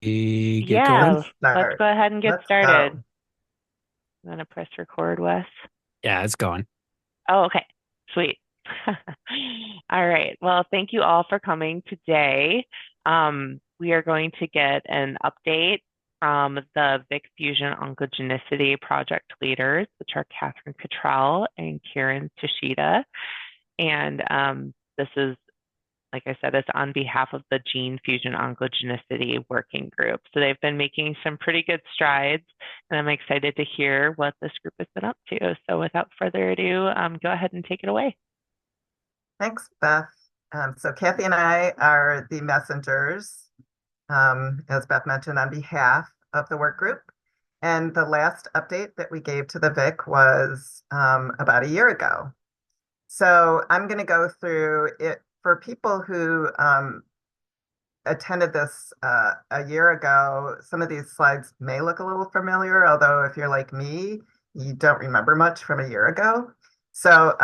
We get going? Yeah, let's Start. go ahead and get Let's started. go. I'm gonna press record, Wes. Yeah, it's going. Oh, okay. Sweet. All right. Well, thank you all for coming today. We are going to get an update from the VICC Fusion Oncogenicity project leaders, which are Catherine Cottrell and Karen Tsuchiya. And this is like I said, it's on behalf of the Gene Fusion Oncogenicity Working Group. So they've been making some pretty good strides, and I'm excited to hear what this group has been up to. So without further ado, go ahead and take it away. Thanks, Beth. So Kathy and I are the messengers, as Beth mentioned, on behalf of the work group. And the last update that we gave to the VIC was about a year ago. So I'm going to go through it for people who attended this a year ago. Some of these slides may look a little familiar, although if you're like me, you don't remember much from a year ago. So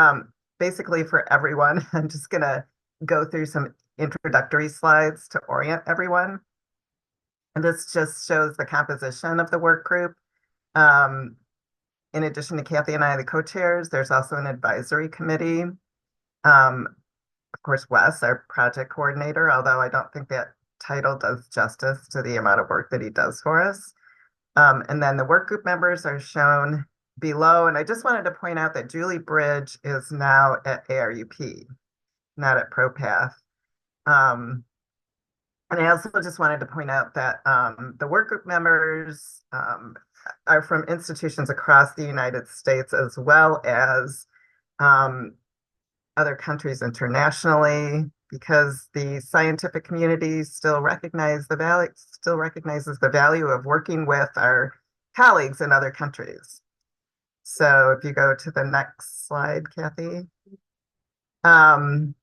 basically for everyone, I'm just going to go through some introductory slides to orient everyone. And this just shows the composition of the work group. Um, in addition to Kathy and I, the co-chairs, there's also an advisory committee. Of course, Wes, our project coordinator, although I don't think that title does justice to the amount of work that he does for us. And then the work group members are shown below. And I just wanted to point out that Julie Bridge is now at ARUP, not at ProPath. And I also just wanted to point out that the work group members are from institutions across the United States as well as um, other countries internationally, because the scientific community still recognizes the value of working with our colleagues in other countries. So if you go to the next slide, Kathy. Um,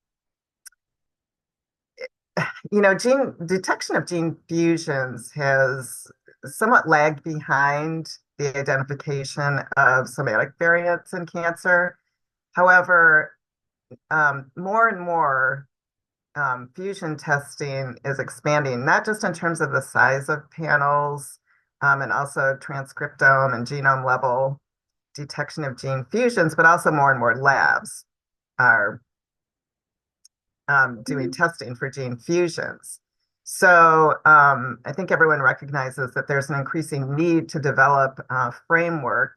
gene detection of gene fusions has somewhat lagged behind the identification of somatic variants in cancer. However, more and more fusion testing is expanding, not just in terms of the size of panels, and also transcriptome and genome level detection of gene fusions, but also more and more labs are doing testing for gene fusions. So I think everyone recognizes that there's an increasing need to develop a framework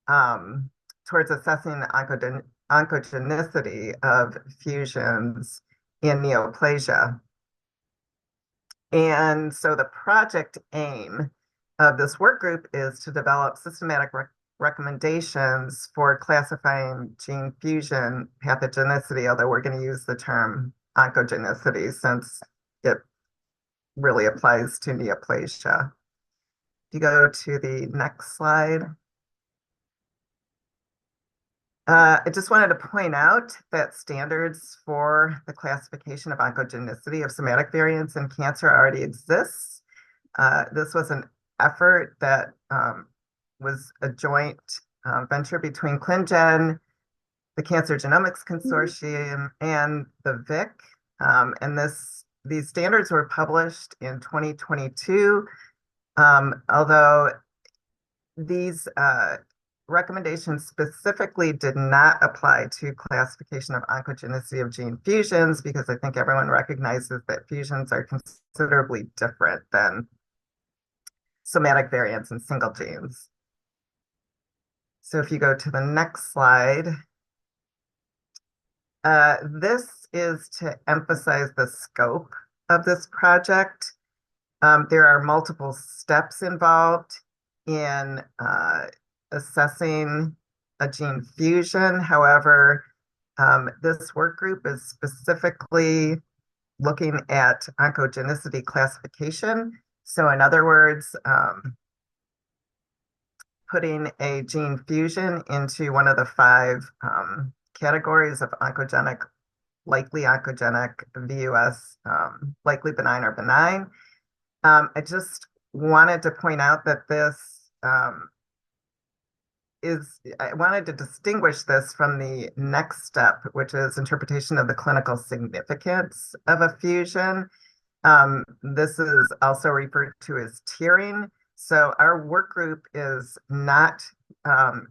um, towards assessing the oncogenicity of fusions in neoplasia. And so the project aim of this work group is to develop systematic recommendations for classifying gene fusion pathogenicity, although we're going to use the term oncogenicity since it really applies to neoplasia. If you go to the next slide. I just wanted to point out that standards for the classification of oncogenicity of somatic variants in cancer already exists. This was an effort that was a joint venture between ClinGen, the Cancer Genomics Consortium, and the VIC. And these standards were published in 2022, although these recommendations specifically did not apply to classification of oncogenicity of gene fusions, because I think everyone recognizes that fusions are considerably different than somatic variants in single genes. So if you go to the next slide, this is to emphasize the scope of this project. There are multiple steps involved in assessing a gene fusion. However, this work group is specifically looking at oncogenicity classification. So in other words, putting a gene fusion into one of the five categories of oncogenic, likely oncogenic, VUS, likely benign or benign. I just wanted to point out that I wanted to distinguish this from the next step, which is interpretation of the clinical significance of a fusion. This is also referred to as tiering. So our work group is not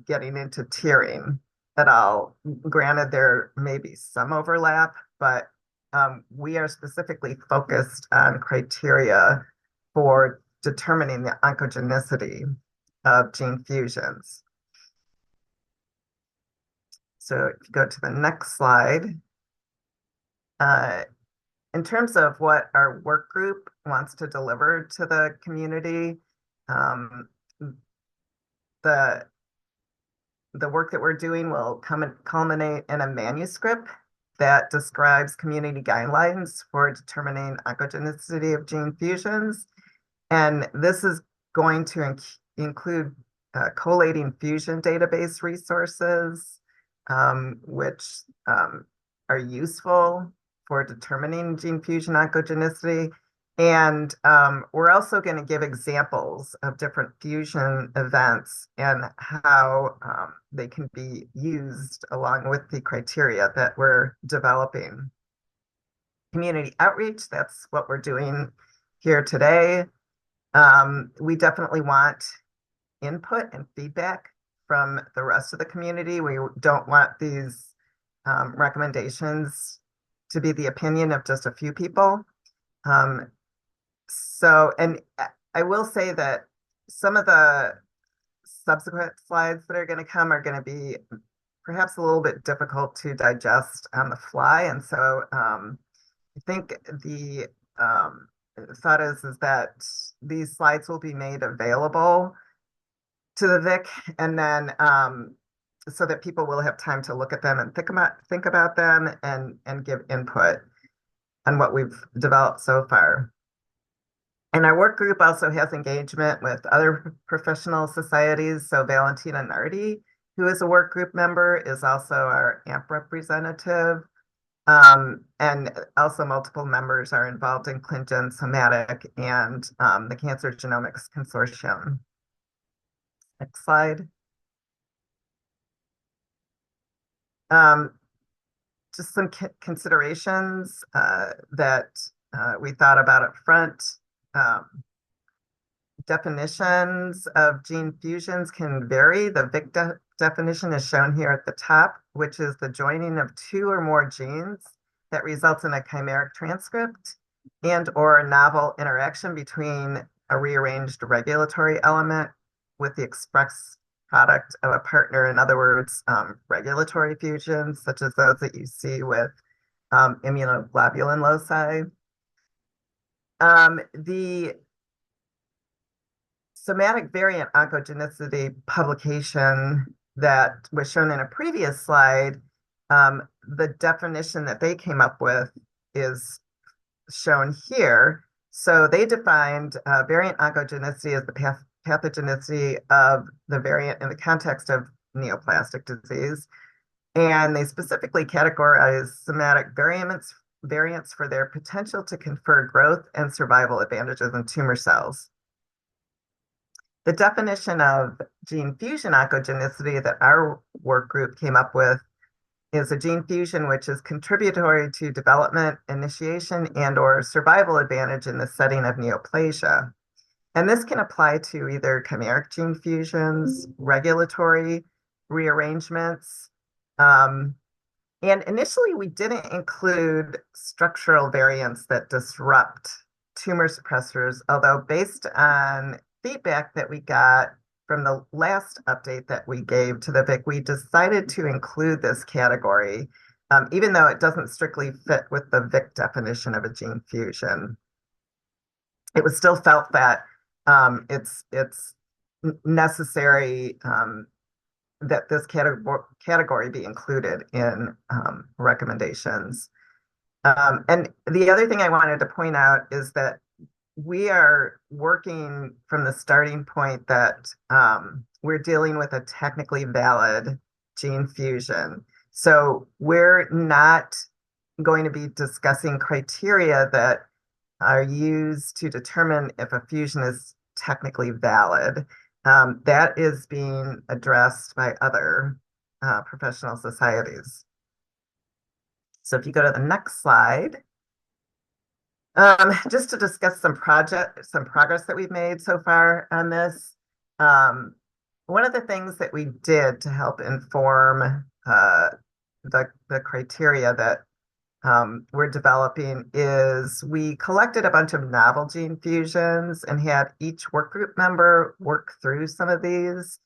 getting into tiering at all. Granted, there may be some overlap, but we are specifically focused on criteria for determining the oncogenicity of gene fusions. So if you go to the next slide, in terms of what our work group wants to deliver to the community, the work that we're doing will culminate in a manuscript that describes community guidelines for determining oncogenicity of gene fusions. And this is going to include collating fusion database resources, which are useful for determining gene fusion oncogenicity. And we're also going to give examples of different fusion events and how they can be used along with the criteria that we're developing. Community outreach, that's what we're doing here today. We definitely want input and feedback from the rest of the community. We don't want these recommendations to be the opinion of just a few people. And I will say that some of the subsequent slides that are going to come are going to be perhaps a little bit difficult to digest on the fly. And so I think the thought is that these slides will be made available to the VICC, and then so that people will have time to look at them and think about them and give input on what we've developed so far. And our work group also has engagement with other professional societies. So Valentina Nardi, who is a work group member, is also our AMP representative. And also multiple members are involved in ClinGen Somatic and the Cancer Genomics Consortium. Next slide. Just some considerations that we thought about up front. Definitions of gene fusions can vary. The VICC definition is shown here at the top, which is the joining of two or more genes that results in a chimeric transcript and or a novel interaction between a rearranged regulatory element with the express product of a partner. In other words, regulatory fusions, such as those that you see with immunoglobulin loci. The somatic variant oncogenicity publication that was shown in a previous slide, the definition that they came up with is shown here. So they defined variant oncogenicity as the pathogenicity of the variant in the context of neoplastic disease. And they specifically categorize somatic variants for their potential to confer growth and survival advantages in tumor cells. The definition of gene fusion oncogenicity that our work group came up with is a gene fusion which is contributory to development, initiation, and or survival advantage in the setting of neoplasia. And this can apply to either chimeric gene fusions, regulatory rearrangements, and initially we didn't include structural variants that disrupt tumor suppressors, although based on feedback that we got from the last update that we gave to the VICC, we decided to include this category, even though it doesn't strictly fit with the VICC definition of a gene fusion. It was still felt that it's necessary that this category be included in recommendations. And the other thing I wanted to point out is that we are working from the starting point that we're dealing with a technically valid gene fusion. So we're not going to be discussing criteria that are used to determine if a fusion is technically valid. That is being addressed by other professional societies. So if you go to the next slide, Just to discuss some progress that we've made so far on this. Um, One of the things that we did to help inform the criteria that we're developing is we collected a bunch of novel gene fusions and had each work group member work through some of these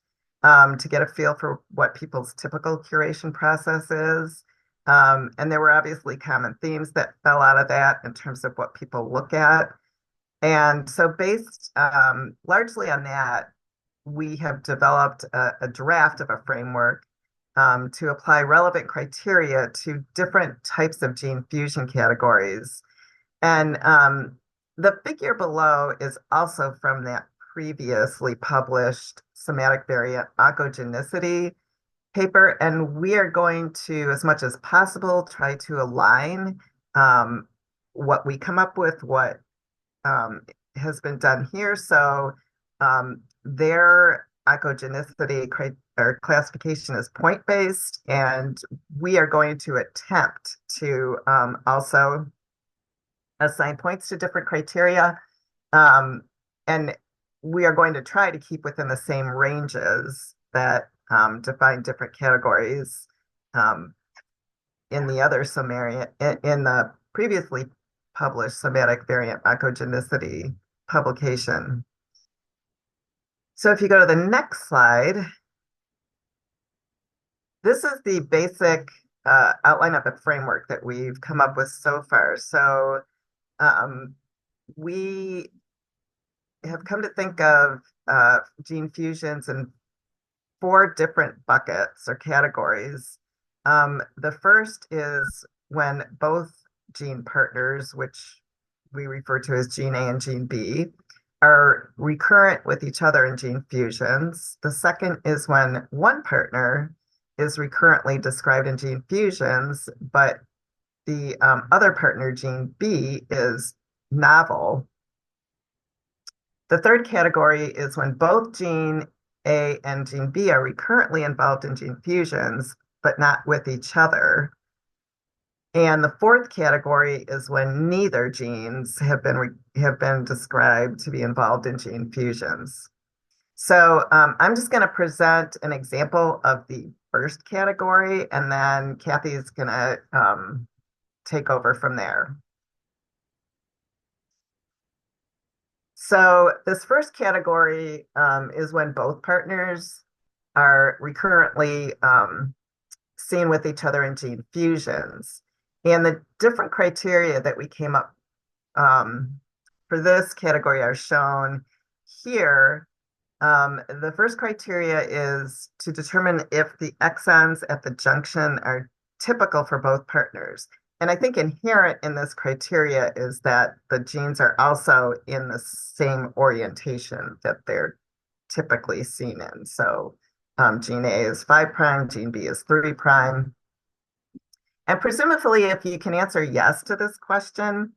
to get a feel for what people's typical curation process is. And there were obviously common themes that fell out of that in terms of what people look at. And so, based largely on that, we have developed a draft of a framework to apply relevant criteria to different types of gene fusion categories. And the figure below is also from that previously published somatic variant oncogenicity paper. And we are going to, as much as possible, try to align what we come up with, what has been done here. So their oncogenicity or classification is point-based, and we are going to attempt to also assign points to different criteria. And we are going to try to keep within the same ranges that define different categories in the other in the previously published somatic variant oncogenicity publication. So if you go to the next slide, this is the basic outline of the framework that we've come up with so far. So we have come to think of gene fusions in 4 different buckets or categories. The first is when both gene partners, which we refer to as gene A and gene B, are recurrent with each other in gene fusions. The second is when one partner is recurrently described in gene fusions, but the other partner, gene B, is novel. The third category is when both gene A and gene B are recurrently involved in gene fusions, but not with each other. And the fourth category is when neither genes have been described to be involved in gene fusions. So I'm just going to present an example of the first category, and then Cathy is going to take over from there. So this first category is when both partners are recurrently seen with each other in gene fusions. And the different criteria that we came up for this category are shown here. The first criteria is to determine if the exons at the junction are typical for both partners. And I think inherent in this criteria is that the genes are also in the same orientation that they're typically seen in. So gene A is 5', gene B is 3'. And presumably, if you can answer yes to this question,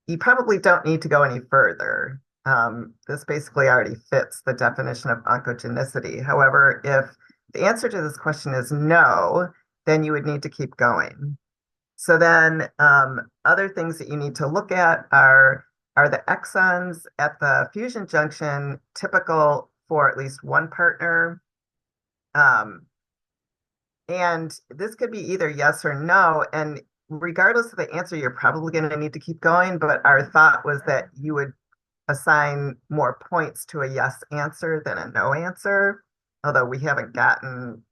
you probably don't need to go any further. This basically already fits the definition of oncogenicity. However, if the answer to this question is no, then you would need to keep going. So then other things that you need to look at are the exons at the fusion junction typical for at least one partner? And this could be either yes or no. And regardless of the answer, you're probably going to need to keep going. But our thought was that you would assign more points to a yes answer than a no answer, although we haven't gotten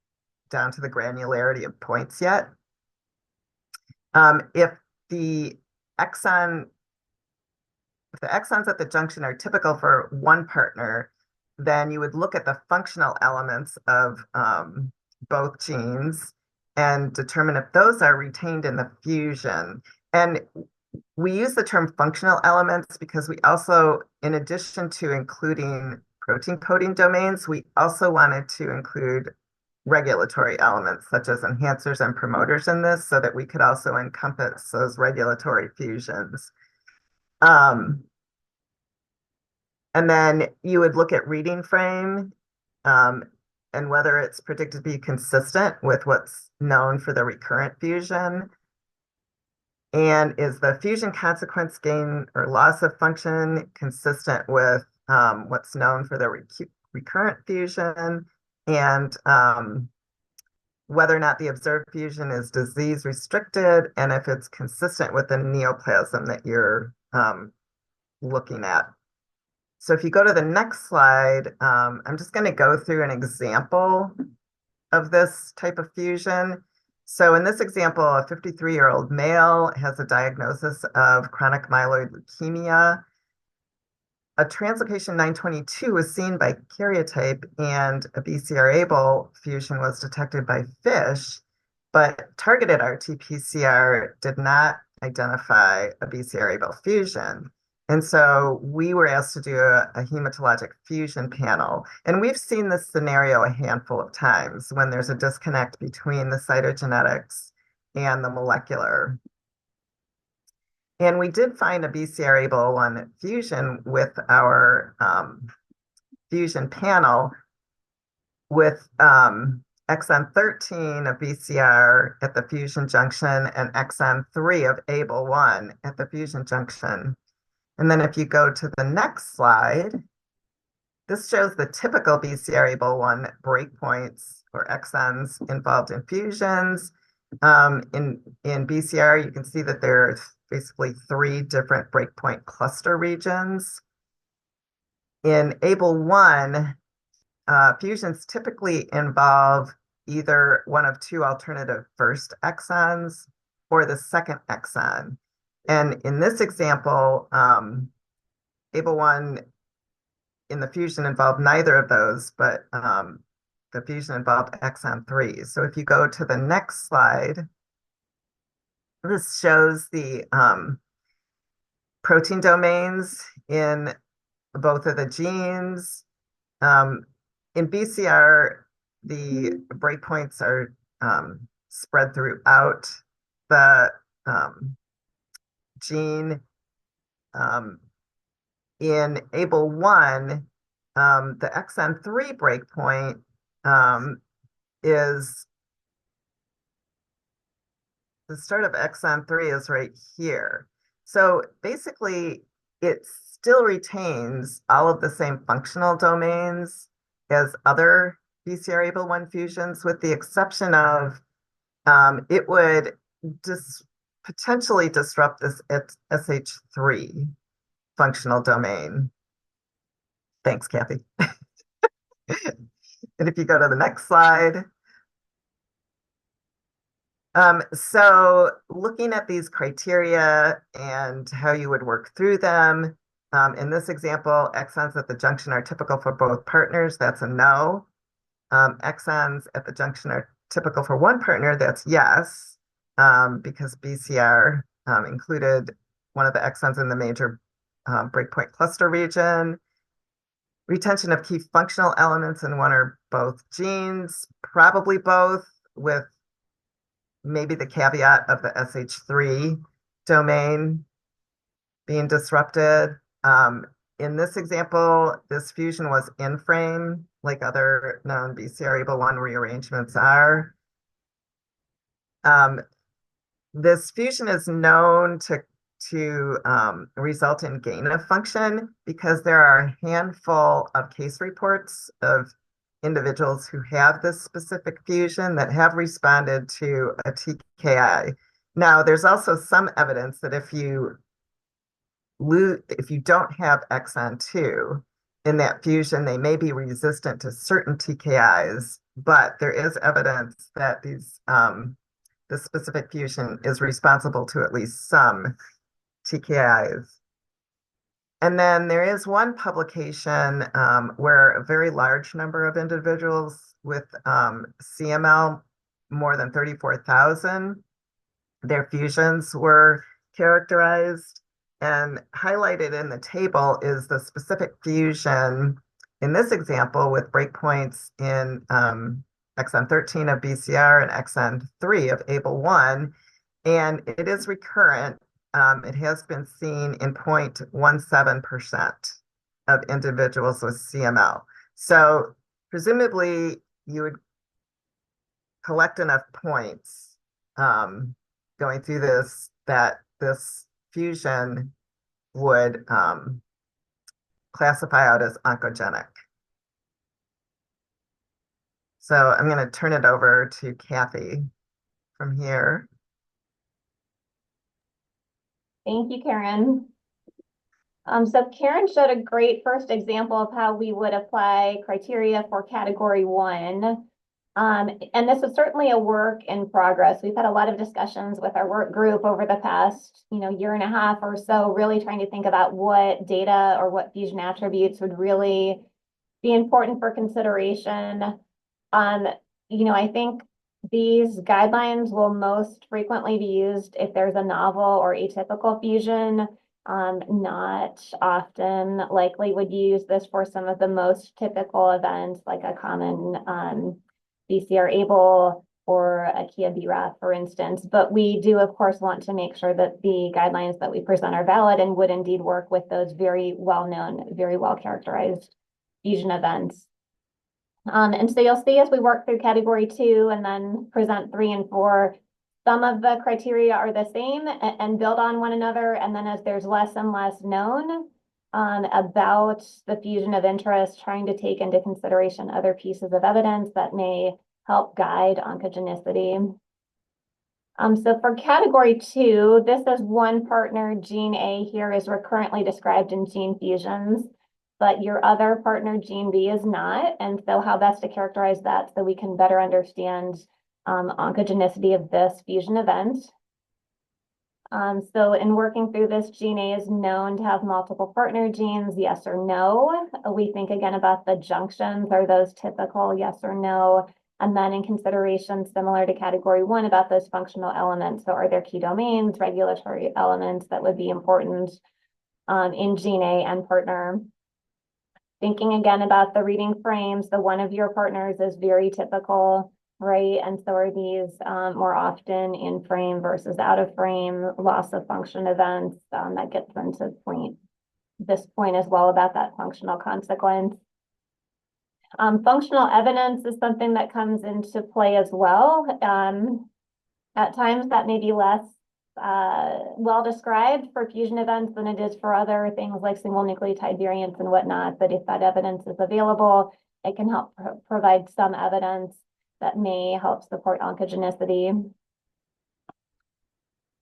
down to the granularity of points yet. If the exons at the junction are typical for one partner, then you would look at the functional elements of both genes and determine if those are retained in the fusion. And we use the term functional elements because we also, in addition to including protein coding domains, we also wanted to include regulatory elements such as enhancers and promoters in this so that we could also encompass those regulatory fusions. And then you would look at reading frame and whether it's predicted to be consistent with what's known for the recurrent fusion. And is the fusion consequence gain or loss of function consistent with what's known for the recurrent fusion, and whether or not the observed fusion is disease restricted, and if it's consistent with the neoplasm that you're looking at. So if you go to the next slide, I'm just going to go through an example of this type of fusion. So in this example, a 53-year-old male has a diagnosis of chronic myeloid leukemia. A translocation 922 was seen by karyotype, and a BCR-ABL fusion was detected by FISH, but targeted RT-PCR did not identify a BCR-ABL fusion. And so we were asked to do a hematologic fusion panel. And we've seen this scenario a handful of times when there's a disconnect between the cytogenetics and the molecular. And we did find a BCR-ABL1 fusion with our fusion panel with exon 13 of BCR at the fusion junction and exon 3 of ABL1 at the fusion junction. And then if you go to the next slide, this shows the typical BCR-ABL1 breakpoints or exons involved in fusions. In BCR, you can see that there are basically 3 different breakpoint cluster regions. In ABL1, fusions typically involve either one of 2 alternative first exons or the second exon. And in this example, ABL1 in the fusion involved neither of those, but the fusion involved exon 3. So if you go to the next slide, this shows the protein domains in both of the genes. In BCR, the breakpoints are spread throughout the gene. In ABL1, the exon 3 breakpoint is the start of exon 3 is right here. So basically, it still retains all of the same functional domains as other BCR-ABL1 fusions, with the exception of it would potentially disrupt this SH3 functional domain. Thanks, Cathy. And if you go to the next slide. So looking at these criteria and how you would work through them, in this example, exons at the junction are typical for both partners. That's a no. Exons at the junction are typical for one partner. That's yes, because BCR included one of the exons in the major breakpoint cluster region. Retention of key functional elements in one or both genes, probably both, with maybe the caveat of the SH3 domain being disrupted. In this example, this fusion was in frame, like other known BCR-ABL1 rearrangements are. This fusion is known to result in gain of function because there are a handful of case reports of individuals who have this specific fusion that have responded to a TKI. Now, there's also some evidence that if you don't have exon 2 in that fusion, they may be resistant to certain TKIs, but there is evidence that this specific fusion is responsible to at least some TKIs. And then there is one publication where a very large number of individuals with CML, more than 34,000, their fusions were characterized. And highlighted in the table is the specific fusion in this example with breakpoints in exon 13 of BCR and exon 3 of ABL1. And it is recurrent. It has been seen in 0.17% of individuals with CML. So presumably you would collect enough points going through this that this fusion would classify out as oncogenic. So I'm going to turn it over to Cathy from here. Thank you, Karen. So Karen showed a great first example of how we would apply criteria for category 1. And this is certainly a work in progress. We've had a lot of discussions with our work group over the past, year and a half or so, really trying to think about what data or what fusion attributes would really be important for consideration. I think these guidelines will most frequently be used if there's a novel or atypical fusion. Not often likely would use this for some of the most typical events, like a common BCR-ABL or a Kia BRAF, for instance. But we do, of course, want to make sure that the guidelines that we present are valid and would indeed work with those very well-known, very well-characterized fusion events. And so you'll see as we work through category 2 and then present 3 and 4, some of the criteria are the same and build on one another. And then as there's less and less known about the fusion of interest, trying to take into consideration other pieces of evidence that may help guide oncogenicity. So for category 2, this is one partner, gene A here is recurrently described in gene fusions, but your other partner, gene B, is not. And so how best to characterize that so we can better understand oncogenicity of this fusion event. So in working through this, gene A is known to have multiple partner genes, yes or no. We think again about the junctions. Are those typical, yes or no? And then in consideration, similar to category 1, about those functional elements. So are there key domains, regulatory elements that would be important in gene A and partner? Thinking again about the reading frames, the one of your partners is very typical, right? And so are these more often in frame versus out of frame, loss of function events that gets into this point as well about that functional consequence. Functional evidence is something that comes into play as well. At times that may be less well described for fusion events than it is for other things like single nucleotide variants and whatnot. But if that evidence is available, it can help provide some evidence that may help support oncogenicity.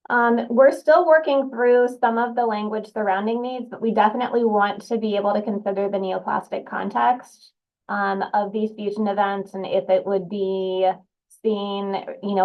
We're still working through some of the language surrounding these, but we definitely want to be able to consider the neoplastic context of these fusion events and if it would be seen,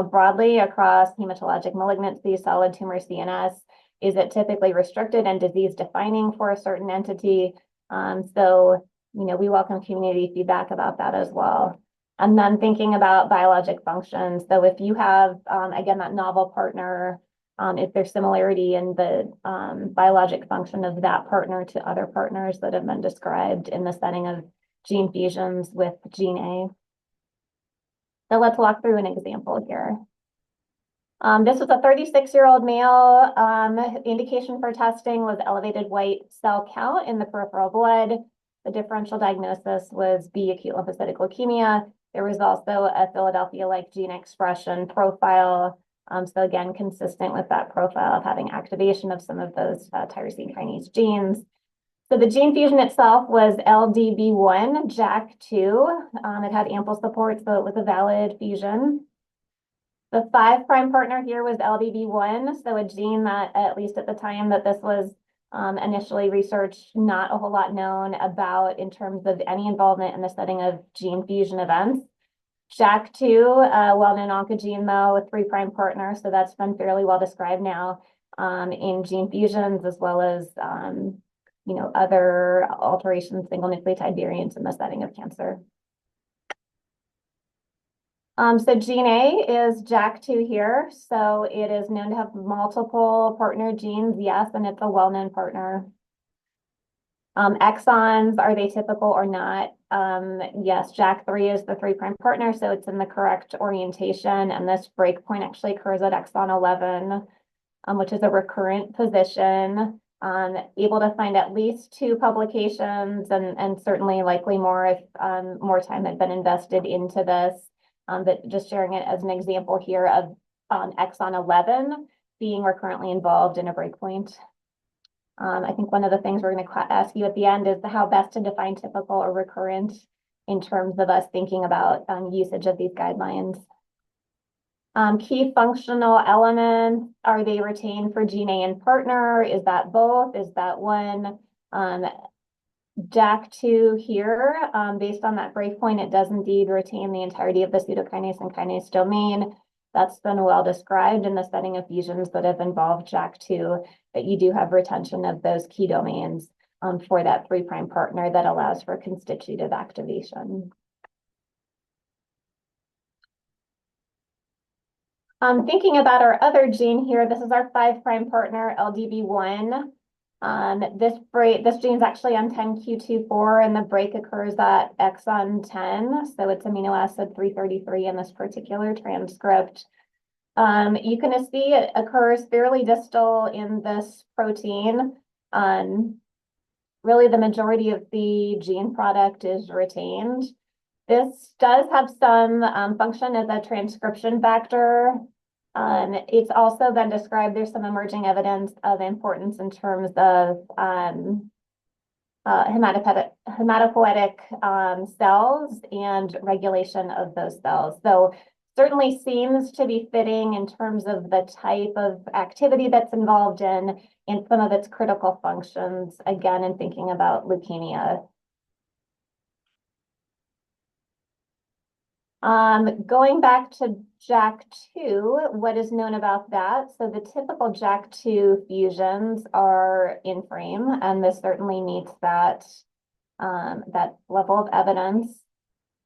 broadly across hematologic malignancy, solid tumor CNS. Is it typically restricted and disease defining for a certain entity? So, we welcome community feedback about that as well. And then thinking about biologic functions. So if you have, again, that novel partner, if there's similarity in the biologic function of that partner to other partners that have been described in the setting of gene fusions with gene A. So let's walk through an example here. This was a 36-year-old male. Indication for testing was elevated white cell count in the peripheral blood. The differential diagnosis was B, acute lymphocytic leukemia. There was also a Philadelphia-like gene expression profile. So again, consistent with that profile of having activation of some of those tyrosine kinase genes. So the gene fusion itself was LDB1, JAK2. It had ample support, so it was a valid fusion. The 5' partner here was LDB1, so a gene that, at least at the time that this was initially researched, not a whole lot known about in terms of any involvement in the setting of gene fusion events. JAK2, well-known oncogene though, with 3' partner, so that's been fairly well described now in gene fusions as well as other alterations, single nucleotide variants in the setting of cancer. So gene A is JAK2 here. So it is known to have multiple partner genes, yes, and it's a well-known partner. Exons, are they typical or not? Yes, JAK3 is the 3' partner, so it's in the correct orientation. And this breakpoint actually occurs at exon 11, which is a recurrent position. Able to find at least 2 publications and certainly likely more if more time had been invested into this. But just sharing it as an example here of exon 11 being recurrently involved in a breakpoint. I think one of the things we're going to ask you at the end is how best to define typical or recurrent in terms of us thinking about usage of these guidelines. Key functional elements, are they retained for gene A and partner? Is that both? Is that one? JAK2 here, based on that breakpoint, it does indeed retain the entirety of the pseudokinase and kinase domain. That's been well described in the setting of fusions that have involved JAK2, that you do have retention of those key domains for that 3' partner that allows for constitutive activation. Thinking about our other gene here, this is our 5' partner, LDB1. This gene is actually on 10q24, and the break occurs at exon 10, so it's amino acid 333 in this particular transcript. You can see it occurs fairly distal in this protein. Really, the majority of the gene product is retained. This does have some function as a transcription factor. It's also been described, there's some emerging evidence of importance in terms of hematopoietic cells and regulation of those cells. So certainly seems to be fitting in terms of the type of activity that's involved in some of its critical functions, again, in thinking about leukemia. Going back to JAK2, what is known about that? So the typical JAK2 fusions are in frame, and this certainly meets that, that level of evidence.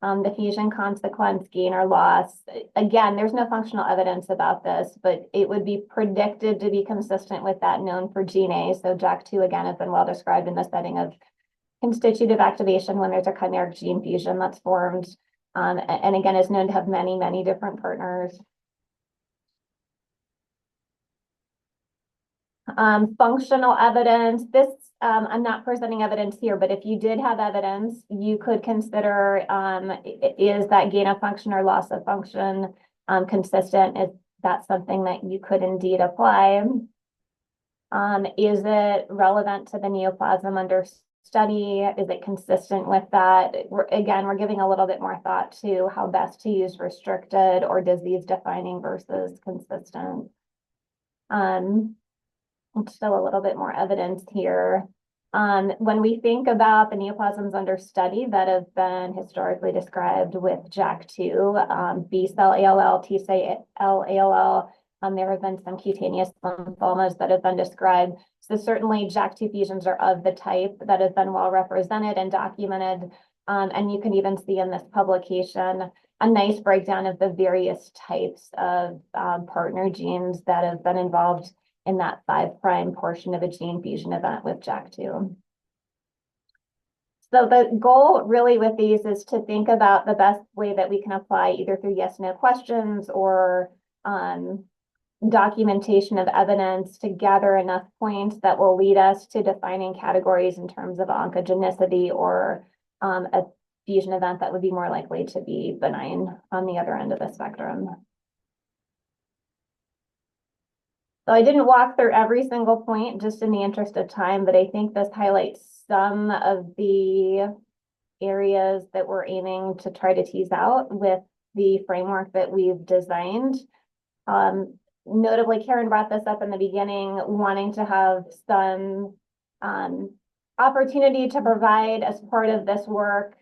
The fusion consequence, gain or loss. Again, there's no functional evidence about this, but it would be predicted to be consistent with that known for gene A. So JAK2, again, has been well described in the setting of constitutive activation when there's a chimeric gene fusion that's formed. And again, is known to have many, many different partners. Functional evidence. This, I'm not presenting evidence here, but if you did have evidence, you could consider, is that gain of function or loss of function consistent? Is that something that you could indeed apply? Is it relevant to the neoplasm under study? Is it consistent with that? We're giving a little bit more thought to how best to use restricted or disease defining versus consistent. Still a little bit more evidence here. When we think about the neoplasms under study that have been historically described with JAK2, B cell ALL, T cell ALL, there have been some cutaneous lymphomas that have been described. So certainly JAK2 fusions are of the type that have been well represented and documented. And you can even see in this publication a nice breakdown of the various types of partner genes that have been involved in that 5' portion of a gene fusion event with JAK2. So the goal really with these is to think about the best way that we can apply either through yes/no questions or documentation of evidence to gather enough points that will lead us to defining categories in terms of oncogenicity or a fusion event that would be more likely to be benign on the other end of the spectrum. So I didn't walk through every single point just in the interest of time, but I think this highlights some of the areas that we're aiming to try to tease out with the framework that we've designed. Notably, Karen brought this up in the beginning, wanting to have some opportunity to provide as part of this work,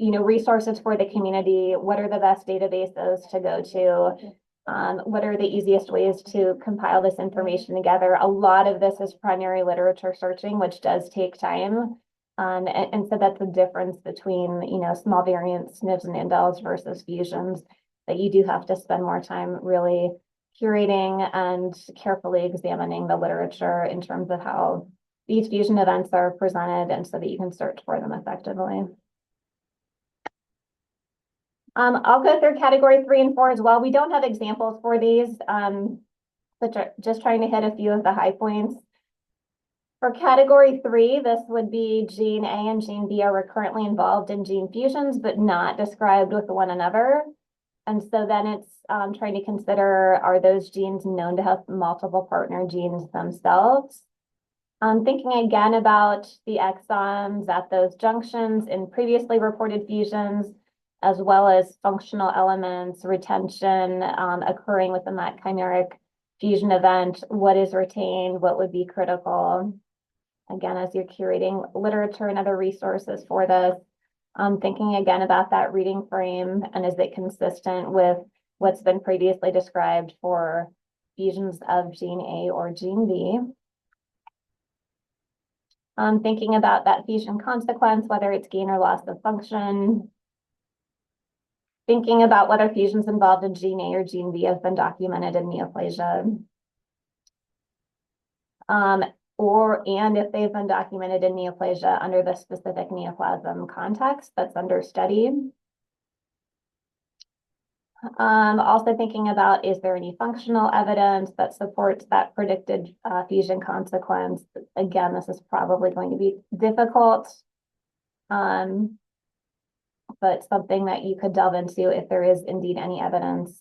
resources for the community. What are the best databases to go to? What are the easiest ways to compile this information together? A lot of this is primary literature searching, which does take time. And so that's the difference between, small variants, SNVs and indels versus fusions, that you do have to spend more time really curating and carefully examining the literature in terms of how these fusion events are presented and so that you can search for them effectively. I'll go through category 3 and 4 as well. We don't have examples for these, but just trying to hit a few of the high points. For category 3, this would be gene A and gene B are currently involved in gene fusions, but not described with one another. And so then it's trying to consider, are those genes known to have multiple partner genes themselves? Thinking again about the exons at those junctions in previously reported fusions, as well as functional elements, retention occurring within that chimeric fusion event. What is retained? What would be critical? Again, as you're curating literature and other resources for this, thinking again about that reading frame, and is it consistent with what's been previously described for fusions of gene A or gene B? Thinking about that fusion consequence, whether it's gain or loss of function. Thinking about whether fusions involved in gene A or gene B have been documented in neoplasia. And if they've been documented in neoplasia under the specific neoplasm context that's under study. Also thinking about, is there any functional evidence that supports that predicted fusion consequence? Again, this is probably going to be difficult, but something that you could delve into if there is indeed any evidence.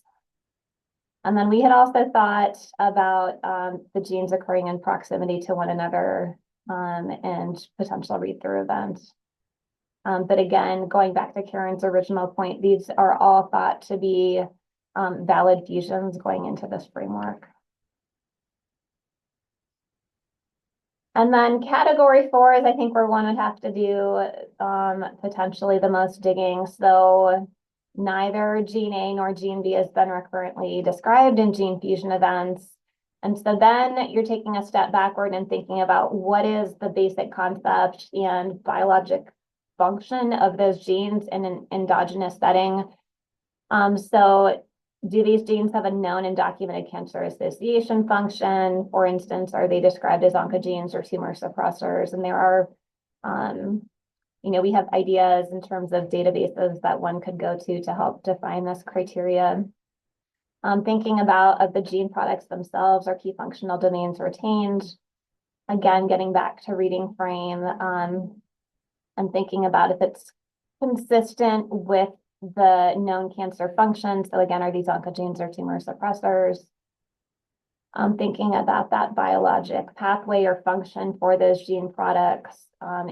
And then we had also thought about the genes occurring in proximity to one another and potential read-through events. But again, going back to Karen's original point, these are all thought to be valid fusions going into this framework. And then category 4 is, I think, where one would have to do potentially the most digging. So neither gene A nor gene B has been recurrently described in gene fusion events. And so then you're taking a step backward and thinking about what is the basic concept and biologic function of those genes in an endogenous setting. So do these genes have a known and documented cancer association function? For instance, are they described as oncogenes or tumor suppressors? And there are, we have ideas in terms of databases that one could go to help define this criteria. Thinking about the gene products themselves, are key functional domains retained? Again, getting back to reading frame and thinking about if it's consistent with the known cancer function. So again, are these oncogenes or tumor suppressors? Thinking about that biologic pathway or function for those gene products.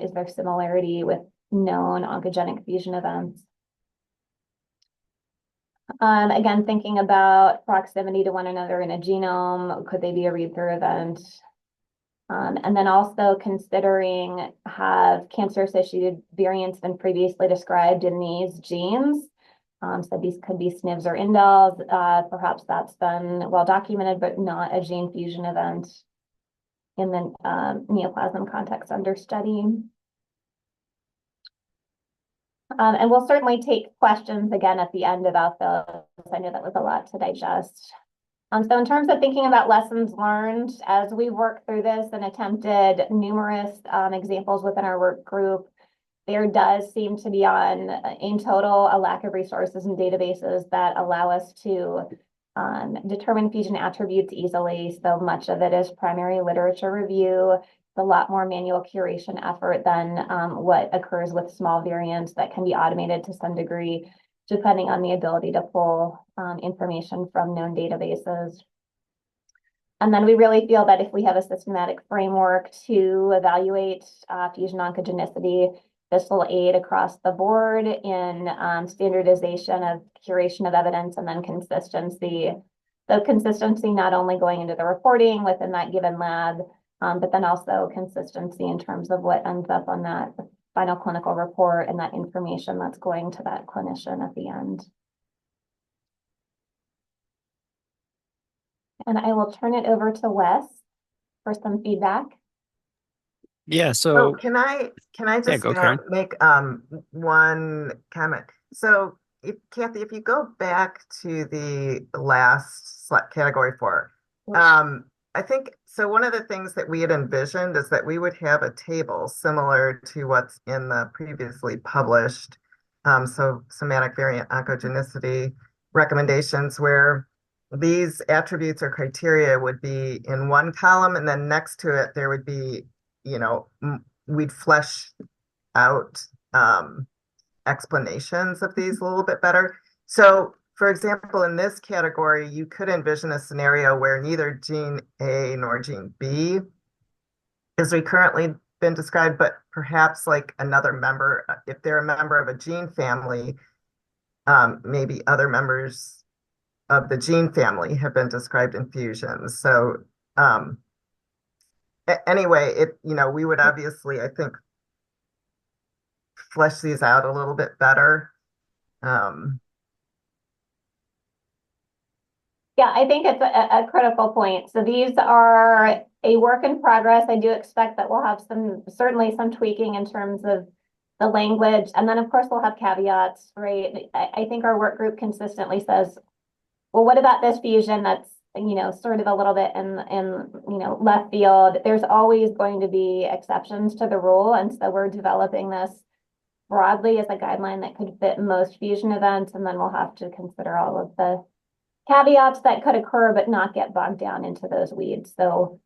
Is there similarity with known oncogenic fusion events? Again, thinking about proximity to one another in a genome, could they be a read-through event? And then also considering, have cancer-associated variants been previously described in these genes? So these could be SNVs or indels. Perhaps that's been well documented, but not a gene fusion event in the neoplasm context under study. And we'll certainly take questions again at the end about those. I know that was a lot to digest. So in terms of thinking about lessons learned, as we work through this and attempted numerous examples within our work group, there does seem to be in total, a lack of resources and databases that allow us to determine fusion attributes easily. So much of it is primary literature review. It's a lot more manual curation effort than what occurs with small variants that can be automated to some degree, depending on the ability to pull information from known databases. And then we really feel that if we have a systematic framework to evaluate fusion oncogenicity, this will aid across the board in standardization of curation of evidence and then consistency. So consistency not only going into the reporting within that given lab, but then also consistency in terms of what ends up on that final clinical report and that information that's going to that clinician at the end. And I will turn it over to Wes for some feedback. Yeah, so can I just go, Karen. make one comment? So Cathy, if you go back to the last category 4, I think so. One of the things that we had envisioned is that we would have a table similar to what's in the previously published so somatic variant oncogenicity recommendations, where these attributes or criteria would be in one column, and then next to it there would be, we'd flesh out explanations of these a little bit better. So for example, in this category, you could envision a scenario where neither gene A nor gene B is recurrently been described, but perhaps like another member, if they're a member of a gene family, maybe other members of the gene family have been described in fusions. So anyway, we would obviously, I think, flesh these out a little bit better. Yeah, I think it's a critical point. So these are a work in progress. I do expect that we'll have certainly some tweaking in terms of the language. And then of course we'll have caveats, right? I think our work group consistently says, well, what about this fusion that's, sort of a little bit in left field? There's always going to be exceptions to the rule. And so we're developing this broadly as a guideline that could fit most fusion events. And then we'll have to consider all of the caveats that could occur, but not get bogged down into those weeds. So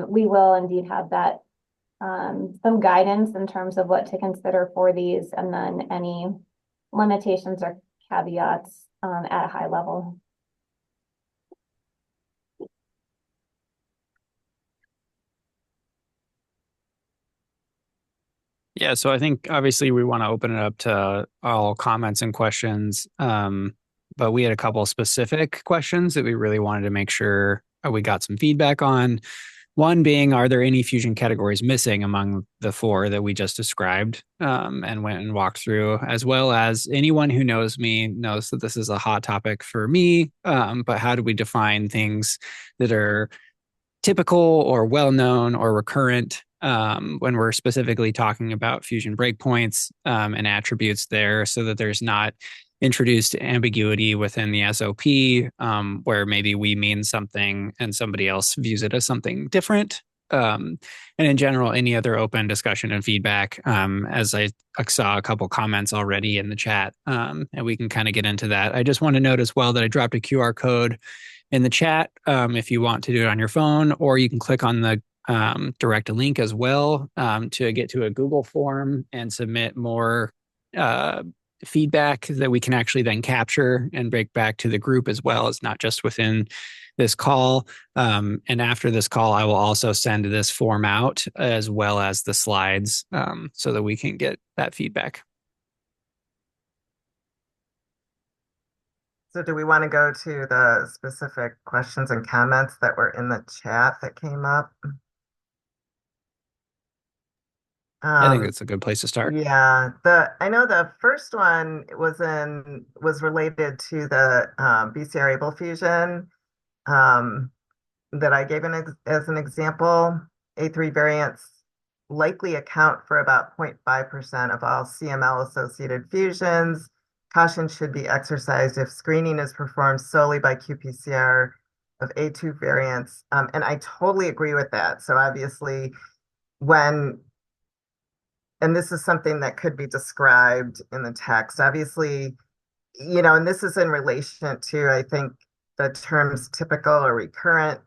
we will indeed have that some guidance in terms of what to consider for these, and then any limitations or caveats at a high level. Yeah, so I think obviously we want to open it up to all comments and questions. But we had a couple specific questions that we really wanted to make sure we got some feedback on. One being, are there any fusion categories missing among the 4 that we just described and went and walked through, as well as anyone who knows me knows that this is a hot topic for me. But how do we define things that are typical or well-known or recurrent when we're specifically talking about fusion breakpoints and attributes there, so that there's not introduced ambiguity within the SOP where maybe we mean something and somebody else views it as something different. And in general, any other open discussion and feedback, as I saw a couple comments already in the chat, and we can kind of get into that. I just want to note as well that I dropped a QR code in the chat if you want to do it on your phone, or you can click on the direct link as well to get to a Google form and submit more feedback that we can actually then capture and break back to the group, as well as not just within this call. And after this call, I will also send this form out as well as the slides so that we can get that feedback. So do we want to go to the specific questions and comments that were in the chat that came up? I think it's a good place to start. Yeah, I know the first one was related to the BCR-ABL fusion that I gave as an example. A3 variants likely account for about 0.5% of all CML-associated fusions. Caution should be exercised if screening is performed solely by qPCR of A2 variants. And I totally agree with that. So obviously, and this is something that could be described in the text, obviously, and this is in relation to, I think, the terms typical or recurrent.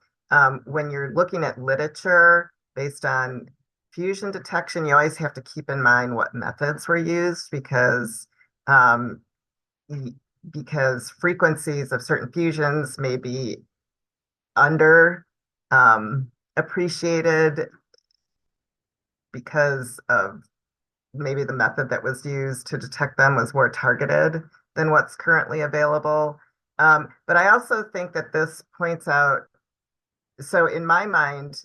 When you're looking at literature based on fusion detection, you always have to keep in mind what methods were used, because frequencies of certain fusions may be under appreciated because of maybe the method that was used to detect them was more targeted than what's currently available. But I also think that this points out, so in my mind,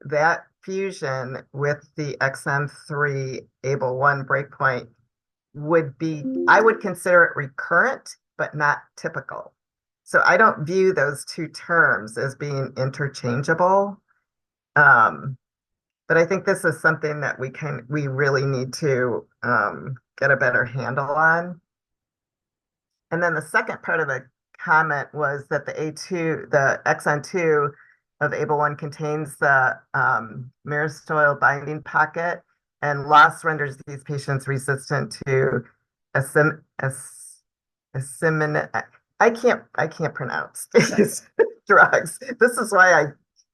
that fusion with the XM3 ABL1 breakpoint I would consider it recurrent, but not typical. So I don't view those two terms as being interchangeable. But I think this is something that we really need to get a better handle on. And then the second part of the comment was that the exon 2 of ABL1 contains the myristoyl binding pocket, and loss renders these patients resistant to I can't pronounce these drugs. This is why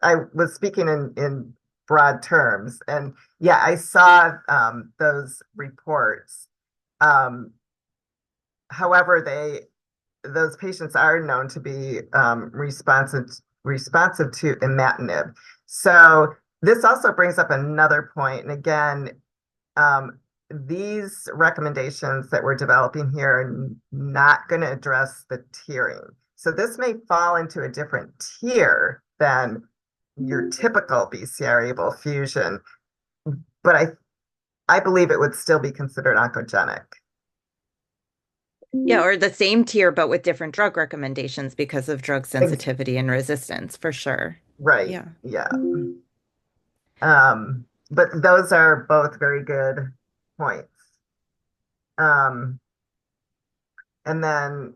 I was speaking in broad terms. And yeah, I saw those reports. However, those patients are known to be responsive to imatinib. So this also brings up another point. And again, these recommendations that we're developing here are not going to address the tiering. So this may fall into a different tier than your typical BCR-ABL fusion, but I believe it would still be considered oncogenic. Yeah, or the same tier, but with different drug recommendations because of drug sensitivity and resistance, for sure. Right. Yeah. Yeah. But those are both very good points. And then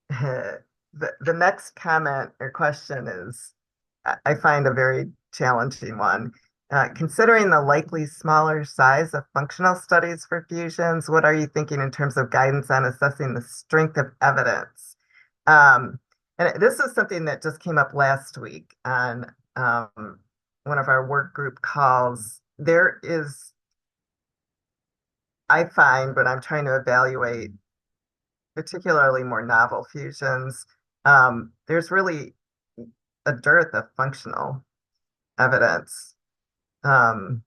the next comment or question is, I find a very challenging one. Considering the likely smaller size of functional studies for fusions, what are you thinking in terms of guidance on assessing the strength of evidence? And this is something that just came up last week on one of our work group calls. There is, I find, when I'm trying to evaluate particularly more novel fusions, there's really a dearth of functional evidence. And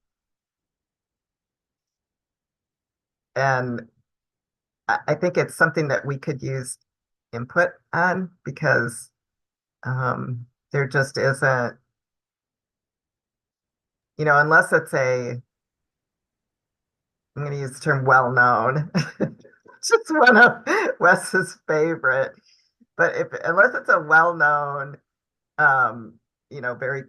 I think it's something that we could use input on because there just isn't, unless it's I'm going to use the term well-known, just one of Wes's favorite. But unless it's a well-known, very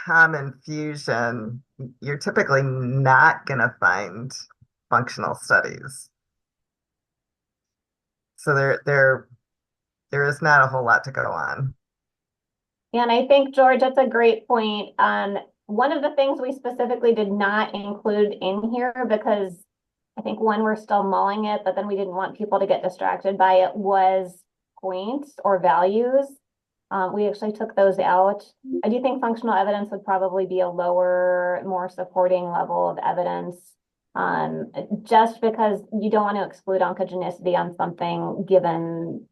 common fusion, you're typically not going to find functional studies. So there is not a whole lot to go on. And I think, George, that's a great point. One of the things we specifically did not include in here because I think we're still mulling it, but then we didn't want people to get distracted by it was points or values. We actually took those out. I do think functional evidence would probably be a lower, more supporting level of evidence, just because you don't want to exclude oncogenicity on something given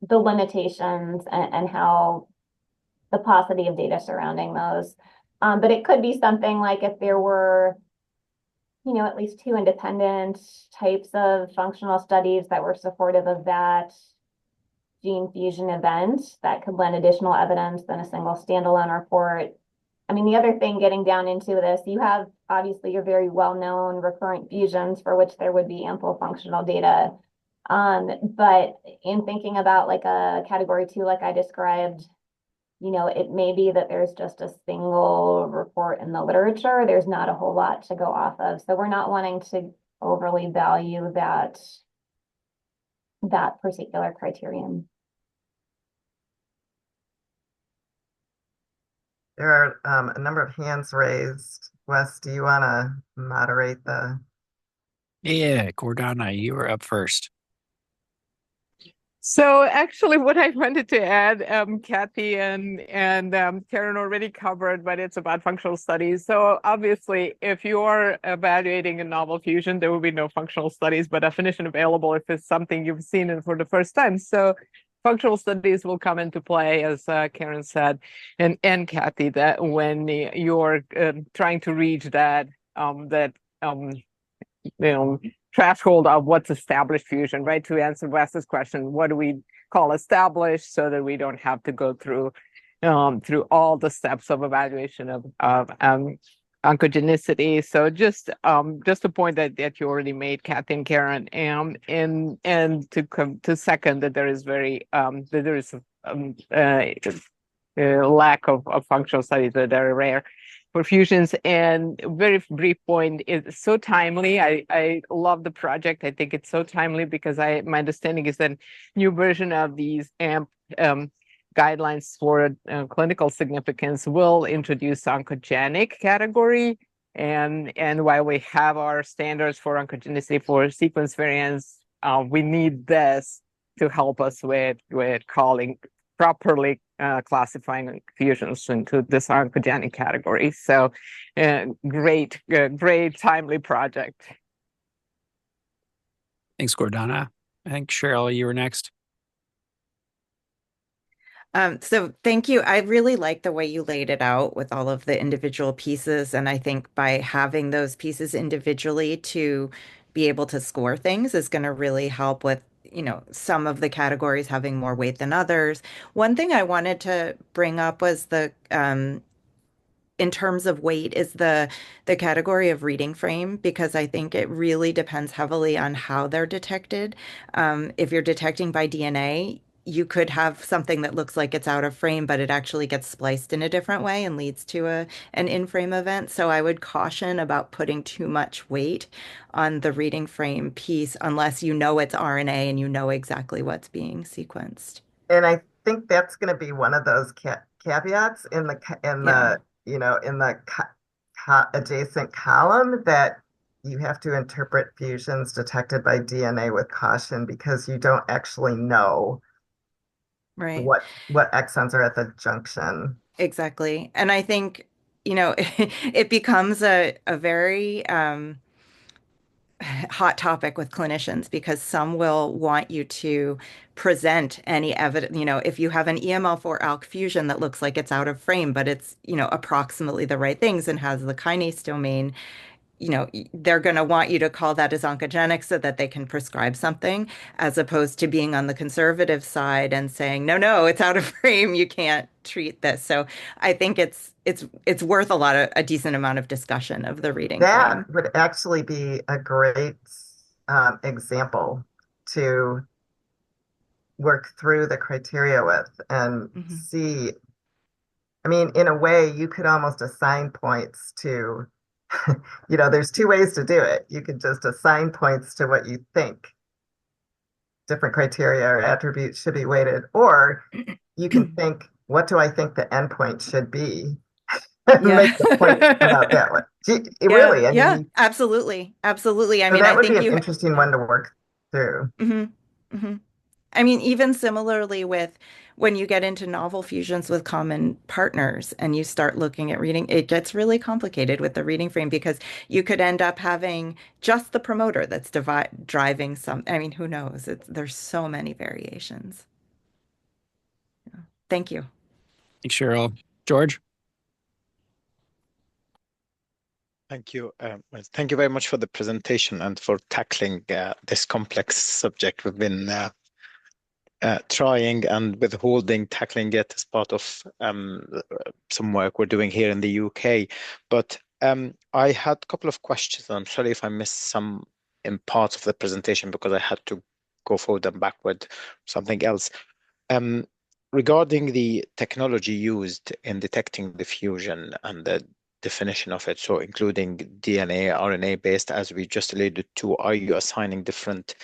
the limitations and how the paucity of data surrounding those. But it could be something like if there were, at least 2 independent types of functional studies that were supportive of that gene fusion event that could lend additional evidence than a single standalone report. I mean, the other thing getting down into this, you have obviously your very well-known recurrent fusions for which there would be ample functional data. But in thinking about like a category 2, like I described, it may be that there's just a single report in the literature. There's not a whole lot to go off of. So we're not wanting to overly value that particular criterion. There are a number of hands raised. Wes, do you want to moderate the? Yeah, Gordana, you were up first. So actually what I wanted to add, Cathy and Karen already covered, but it's about functional studies. So obviously, if you are evaluating a novel fusion, there will be no functional studies, but definition available if it's something you've seen it for the first time. So functional studies will come into play, as Karen said, and Cathy, that when you're trying to reach that threshold of what's established fusion, right? To answer Wes's question, what do we call established, so that we don't have to go through all the steps of evaluation of oncogenicity. So just a point that you already made, Cathy and Karen, and to second that there is a lack of functional studies that are rare for fusions. And very brief point, is so timely. I love the project. I think it's so timely because my understanding is that new version of these AMP guidelines for clinical significance will introduce oncogenic category. And while we have our standards for oncogenicity for sequence variants, we need this to help us with calling properly classifying fusions into this oncogenic category. So great timely project. Thanks, Gordana. I think Cheryl, you were next. So thank you. I really like the way you laid it out with all of the individual pieces. And I think by having those pieces individually to be able to score things is going to really help with, some of the categories having more weight than others. One thing I wanted to bring up was in terms of weight is the category of reading frame, because I think it really depends heavily on how they're detected. If you're detecting by DNA, you could have something that looks like it's out of frame, but it actually gets spliced in a different way and leads to an in-frame event. So I would caution about putting too much weight on the reading frame piece unless you know it's RNA and you know exactly what's being sequenced. And I think that's going to be one of those caveats in Yeah. the adjacent column, that you have to interpret fusions detected by DNA with caution, because you don't actually know Right. what exons are at the junction. Exactly. And I think, it becomes a very hot topic with clinicians because some will want you to present any evidence. If you have an EML4 ALK fusion that looks like it's out of frame, but it's, approximately the right things and has the kinase domain, they're going to want you to call that as oncogenic so that they can prescribe something, as opposed to being on the conservative side and saying, no, no, it's out of frame. You can't treat this. So I think it's worth a decent amount of discussion of the reading That frame. would actually be a great example to work through the criteria with and Hmm. see. I mean, in a way, you could almost assign points to, there's two ways to do it. You could just assign points to what you think different criteria or attributes should be weighted, or you can think, what do I think the endpoint should be? And Yeah. make the point come out that way. Yeah, Really, I yeah, mean, absolutely. Absolutely. I so mean, that I would be think an you interesting yeah. one to work through. Hmm. Hmm. I mean, even similarly with when you get into novel fusions with common partners and you start looking at reading, it gets really complicated with the reading frame because you could end up having just the promoter that's driving some. I mean, who knows? There's so many variations. Thank you. Thanks, Cheryl. George? Thank you. Well, thank you very much for the presentation and for tackling this complex subject. We've been trying and withholding tackling it as part of some work we're doing here in the UK. But I had a couple of questions. I'm sorry if I missed some in parts of the presentation because I had to go forward and backward, something else. Um, Regarding the technology used in detecting the fusion and the definition of it, so including DNA, RNA based, as we just alluded to, are you assigning different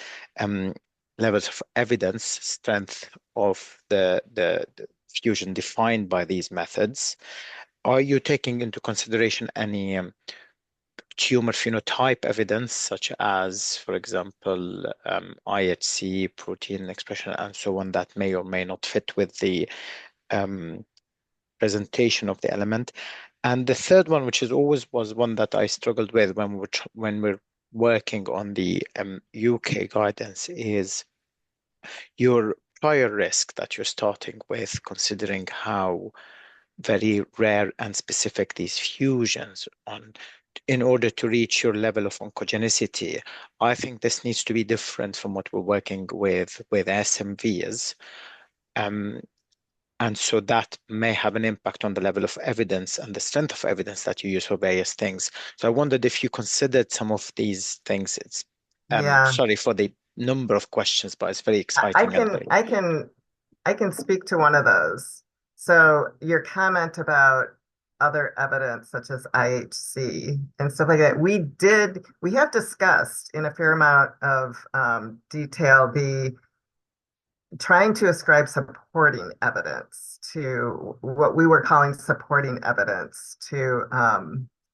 um, levels of evidence, strength of the fusion defined by these methods? Are you taking into consideration any tumor phenotype evidence, such as, for example, IHC, protein expression, and so on, that may or may not fit with the um, presentation of the element? And the third one, which is always was one that I struggled with when we're working on the UK guidance, is your prior risk that you're starting with, considering how very rare and specific these fusions on in order to reach your level of oncogenicity. I think this needs to be different from what we're working with SMVs. Um, and so that may have an impact on the level of evidence and the strength of evidence that you use for various things. So I wondered if you considered some of these things. It's Yeah, sorry for the number of questions, but it's very I exciting and can very I can I can speak to one of those. So your comment about other evidence such as IHC and stuff like that, we have discussed in a fair amount of detail the trying to ascribe supporting evidence to what we were calling supporting evidence to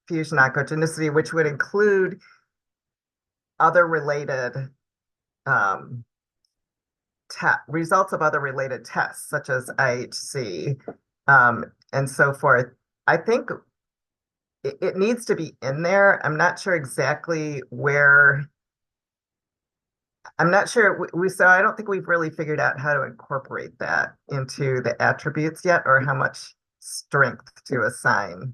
fusion oncogenicity, which would include other related um, results of other related tests, such as IHC and so forth. I think it needs to be in there. I'm not sure exactly where. I'm not sure. So I don't think we've really figured out how to incorporate that into the attributes yet, or how much strength to assign.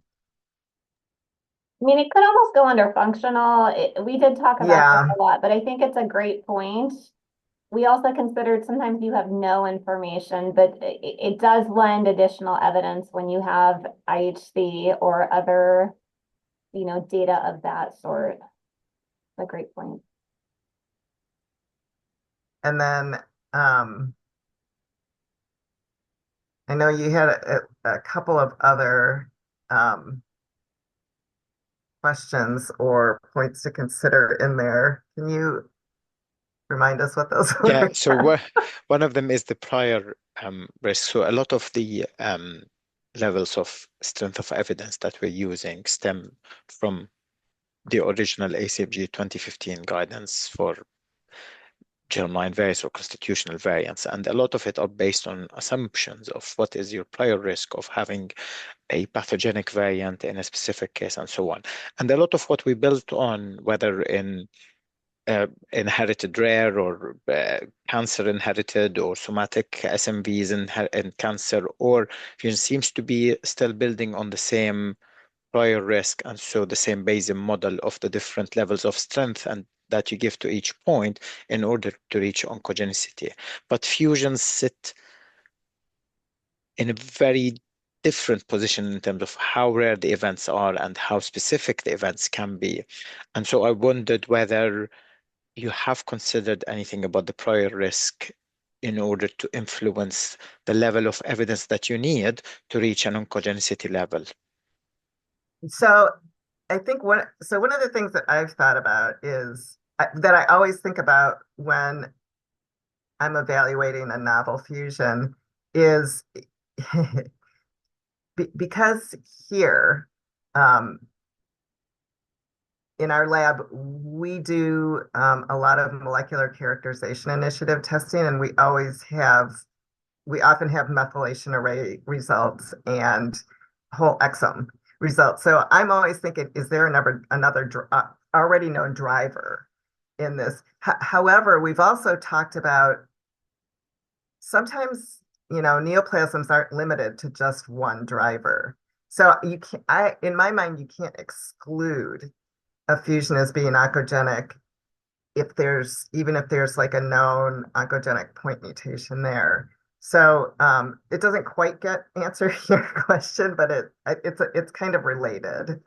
I mean, it could almost go under functional. We did talk about Yeah. this a lot, but I think it's a great point. We also considered sometimes you have no information, but it does lend additional evidence when you have IHC or other, data of that sort. It's a great point. And then I know you had a couple of other questions or points to consider in there. Can you remind us what those were? Yeah, so one of them is the prior risk. So a lot of the levels of strength of evidence that we're using stem from the original ACMG 2015 guidance for germline variants or constitutional variants. And a lot of it are based on assumptions of what is your prior risk of having a pathogenic variant in a specific case and so on. And a lot of what we built on, whether in inherited rare or cancer inherited or somatic SMVs in cancer, or seems to be still building on the same prior risk, and so the same Bayesian model of the different levels of strength and that you give to each point in order to reach oncogenicity. But fusions sit in a very different position in terms of how rare the events are and how specific the events can be. And so I wondered whether you have considered anything about the prior risk in order to influence the level of evidence that you need to reach an oncogenicity level. So I think one of the things that I've thought about is that I always think about when I'm evaluating a novel fusion is because here in our lab, we do a lot of molecular characterization initiative testing, and we often have methylation array results and whole exome results. So I'm always thinking, is there another already known driver in this? However, we've also talked about sometimes, neoplasms aren't limited to just one driver. So in my mind, you can't exclude a fusion as being oncogenic even if there's like a known oncogenic point mutation there. So it doesn't quite answer your question, but it's kind of related.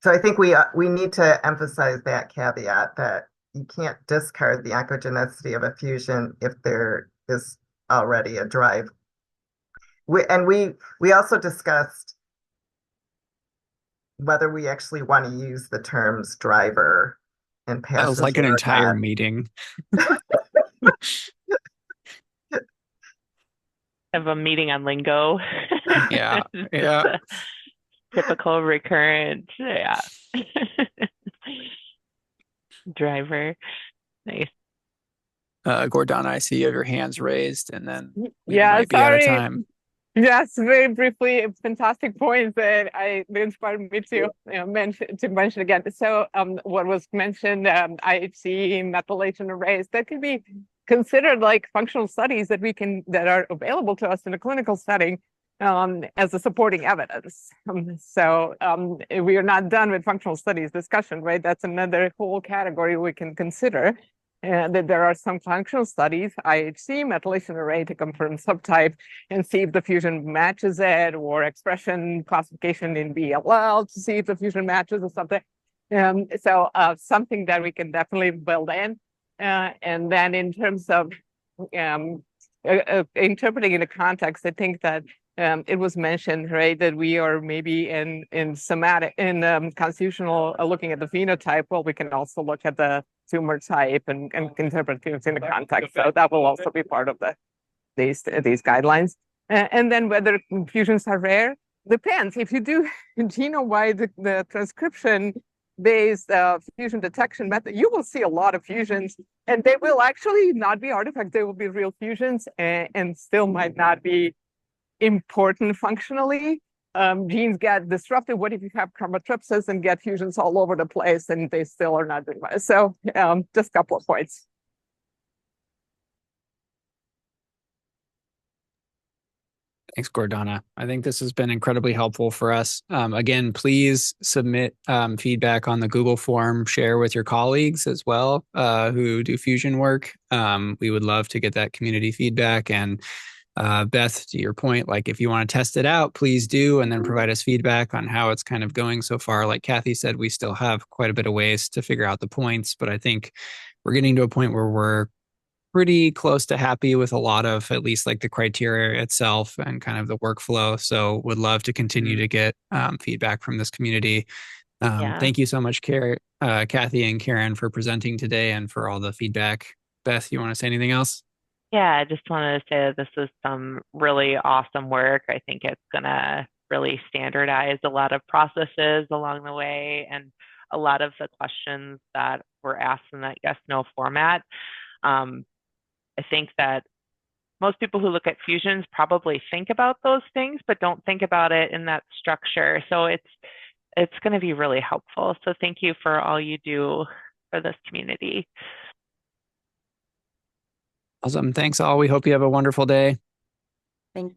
So I think we need to emphasize that caveat that you can't discard the oncogenicity of a fusion if there is already a drive. We also discussed whether we actually want to use the terms driver and passenger. That was like an entire meeting. Have a meeting on lingo. Yeah, yeah. Typical recurrent, yeah. Driver. Nice. Gordana, I see you have your hands raised, and then we Yeah, might be out of sorry. time. Yes, very briefly, fantastic points that inspired me to mention again. So, what was mentioned, IHC methylation arrays, that could be considered like functional studies that are available to us in a clinical setting as a supporting evidence. We are not done with functional studies discussion, right? That's another whole category we can consider. That there are some functional studies, IHC, methylation array to confirm subtype and see if the fusion matches it, or expression classification in BLL to see if the fusion matches or something. Something that we can definitely build in. And then in terms of interpreting in the context, I think that it was mentioned, right, that we are maybe in somatic, constitutional, looking at the phenotype. Well, we can also look at the tumor type and interpret things in the context. So that will also be part of these guidelines. And then whether fusions are rare depends. If you do genome-wide the transcription-based fusion detection method, you will see a lot of fusions, and they will actually not be artifacts. They will be real fusions and still might not be important functionally. genes get disrupted? What if you have chromatopsis and get fusions all over the place and they still are not doing well? So just a couple of points. Thanks, Gordana. I think this has been incredibly helpful for us. Again, please submit feedback on the Google form, share with your colleagues as well who do fusion work. We would love to get that community feedback. And Beth, to your point, like if you want to test it out, please do, and then provide us feedback on how it's kind of going so far. Like Cathy said, we still have quite a bit of ways to figure out the points, but I think we're getting to a point where we're pretty close to happy with a lot of at least like the criteria itself and kind of the workflow. So would love to continue to get feedback from this community. Thank you so much, Cathy and Karen, for presenting today and for all the feedback. Beth, you want to say anything else? Yeah, I just wanted to say that this is some really awesome work. I think it's going to really standardize a lot of processes along the way, and a lot of the questions that were asked in that yes/no format. I think that most people who look at fusions probably think about those things, but don't think about it in that structure. So it's going to be really helpful. So thank you for all you do for this community. Awesome. Thanks all. We hope you have a wonderful day. Thank you.